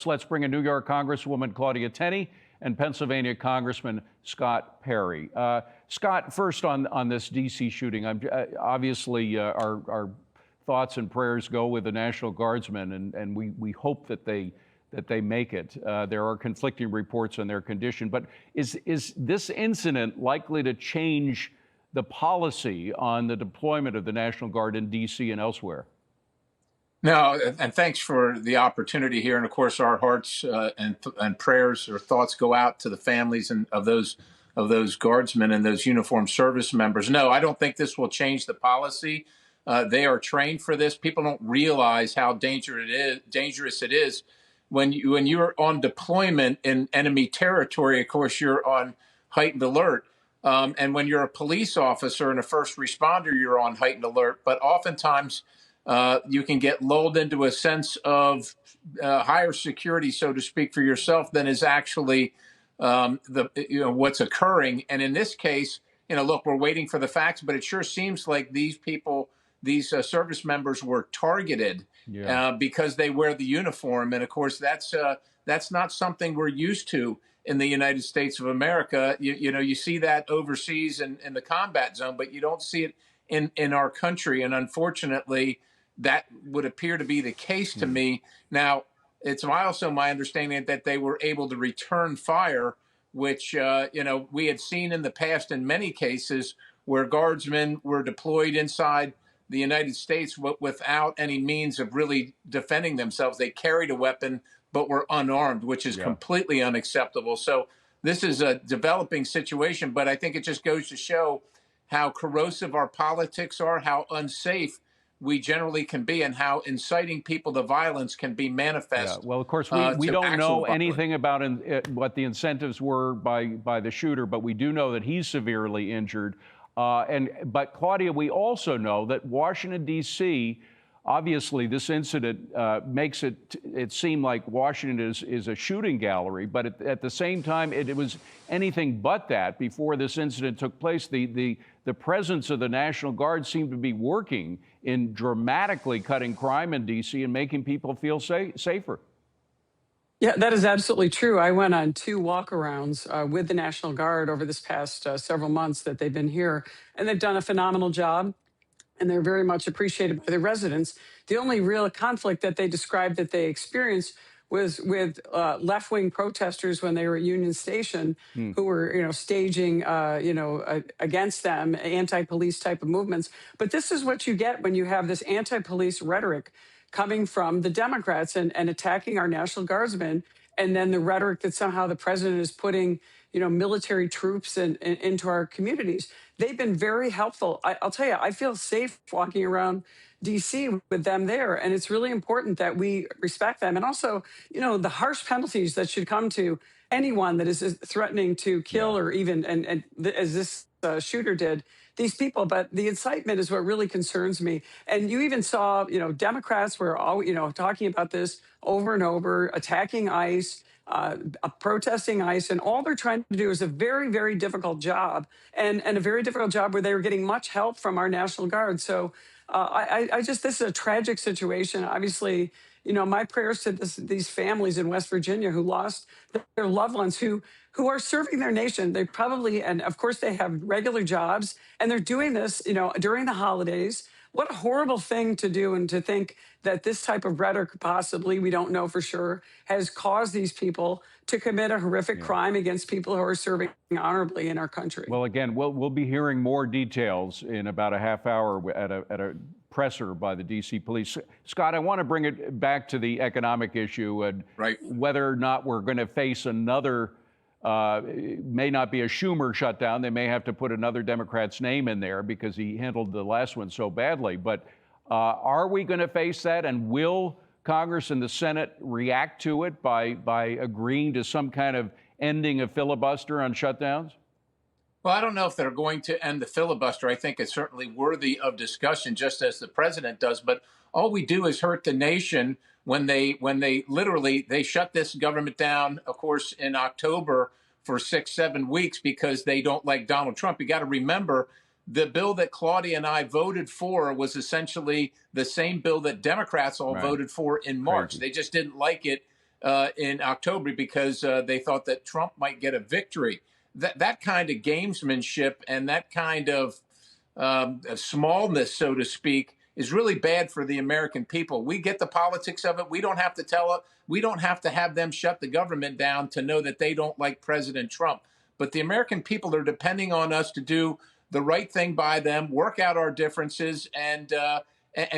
Let's bring in New York Congresswoman Claudia Tenney and Pennsylvania Congressman Scott Perry. Scott, first on this D.C. shooting, obviously our thoughts and prayers go with the National Guardsmen, and we hope that they make it. There are conflicting reports on their condition, but is this incident likely to change the policy on the deployment of the National Guard in D.C. and elsewhere? No, and thanks for the opportunity here. And of course, our hearts and prayers or thoughts go out to the families of those guardsmen and those uniformed service members. No, I don't think this will change the policy. They are trained for this. People don't realize how dangerous it is when you're on deployment in enemy territory. Of course, you're on heightened alert. And when you're a police officer and a first responder, you're on heightened alert. But oftentimes, you can get lulled into a sense of higher security, so to speak, for yourself than is actually what's occurring. And in this case, look, we're waiting for the facts, but it sure seems like these people, these service members, were targeted because they wear the uniform. And of course, that's not something we're used to in the United States of America. You see that overseas in the combat zone, but you don't see it in our country. And unfortunately, that would appear to be the case to me. Now, it's also my understanding that they were able to return fire, which, we had seen in the past in many cases where guardsmen were deployed inside the United States without any means of really defending themselves. They carried a weapon, but were unarmed, which is completely unacceptable. So this is a developing situation, but I think it just goes to show how corrosive our politics are, how unsafe we generally can be, and how inciting people to violence can be manifest. Well, of course, we don't know anything about what the incentives were by the shooter, but we do know that he's severely injured. But Claudia, we also know that Washington, D.C., obviously this incident makes it seem like Washington is a shooting gallery, but at the same time, it was anything but that. Before this incident took place, the presence of the National Guard seemed to be working in dramatically cutting crime in D.C. and making people feel safer. Yeah, that is absolutely true. I went on 2 walkarounds with the National Guard over this past several months that they've been here, and they've done a phenomenal job, and they're very much appreciated by the residents. The only real conflict that they described that they experienced was with left-wing protesters when they were at Union Station, who were, staging, against them, anti-police type of movements. But this is what you get when you have this anti-police rhetoric coming from the Democrats and attacking our National Guardsmen, and then the rhetoric that somehow the president is putting, military troops into our communities. They've been very helpful. I'll tell you, I feel safe walking around D.C. with them there. And it's really important that we respect them. And also, the harsh penalties that should come to anyone that is threatening to kill or even, and as this shooter did, these people. But the incitement is what really concerns me. And you even saw, Democrats were all, talking about this over and over, attacking ICE, protesting ICE, and all they're trying to do is a very, very difficult job, and a very difficult job where they were getting much help from our National Guard. So this is a tragic situation. Obviously, my prayers to these families in West Virginia who lost their loved ones who are serving their nation. They probably, and of course they have regular jobs, and they're doing this, during the holidays. What a horrible thing to do, and to think that this type of rhetoric, possibly, we don't know for sure, has caused these people to commit a horrific crime against people who are serving honorably in our country. Well, again, we'll be hearing more details in about a half hour at a presser by the D.C. police. Scott, I want to bring it back to the economic issue and whether or not we're going to face another. It may not be a Schumer shutdown. They may have to put another Democrat's name in there because he handled the last one so badly. But are we going to face that? And will Congress and the Senate react to it by agreeing to some kind of ending of filibuster on shutdowns? Well, I don't know if they're going to end the filibuster. I think it's certainly worthy of discussion, just as the president does. But all we do is hurt the nation when they literally shut this government down, of course, in October for 6-7 weeks because they don't like Donald Trump. You got to remember, the bill that Claudia and I voted for was essentially the same bill that Democrats all voted for in March. They just didn't like it in October because they thought that Trump might get a victory. That kind of gamesmanship and that kind of smallness, so to speak, is really bad for the American people. We get the politics of it. We don't have to tell it. We don't have to have them shut the government down to know that they don't like President Trump. But the American people are depending on us to do the right thing by them, work out our differences, and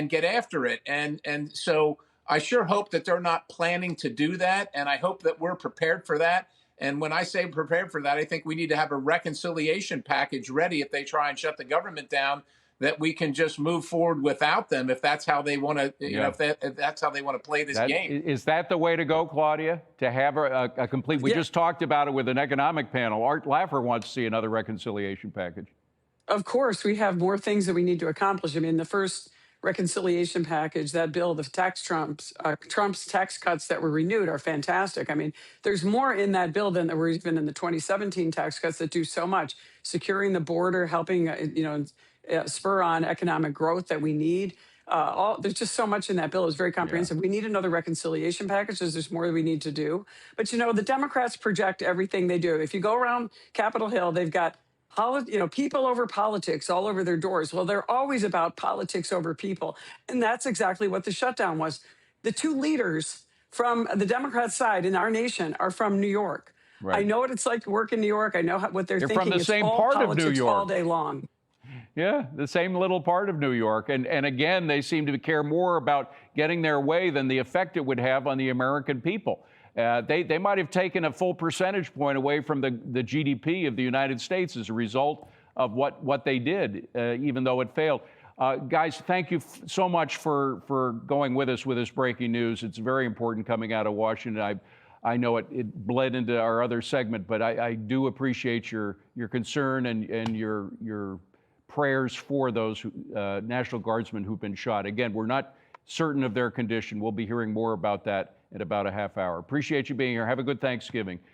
get after it. And so I sure hope that they're not planning to do that, and I hope that we're prepared for that. And when I say prepared for that, I think we need to have a reconciliation package ready if they try and shut the government down, that we can just move forward without them if that's how they want to, if that's how they want to play this game. Is that the way to go, Claudia? To have a complete, we just talked about it with an economic panel. Art Laffer wants to see another reconciliation package. Of course, we have more things that we need to accomplish. I mean, the first reconciliation package, that bill, the Trump's tax cuts that were renewed are fantastic. I mean, there's more in that bill than there were even in the 2017 tax cuts that do so much. Securing the border, helping, spur on economic growth that we need. There's just so much in that bill. It's very comprehensive. We need another reconciliation package. There's more that we need to do. But, the Democrats project everything they do. If you go around Capitol Hill, they've got people over politics all over their doors. Well, they're always about politics over people. And that's exactly what the shutdown was. The two leaders from the Democrat side in our nation are from New York. Right. I know what it's like to work in New York. I know what they're thinking. From the same part of New York all day long. Yeah, the same little part of New York. And again, they seem to care more about getting their way than the effect it would have on the American people. They might have taken a full percentage point away from the GDP of the United States as a result of what they did, even though it failed. Guys, thank you so much for going with us with this breaking news. It's very important coming out of Washington. I know it bled into our other segment, but I do appreciate your concern and your prayers for those National Guardsmen who've been shot. Again, we're not certain of their condition. We'll be hearing more about that in about a half hour. Appreciate you being here. Have a good Thanksgiving.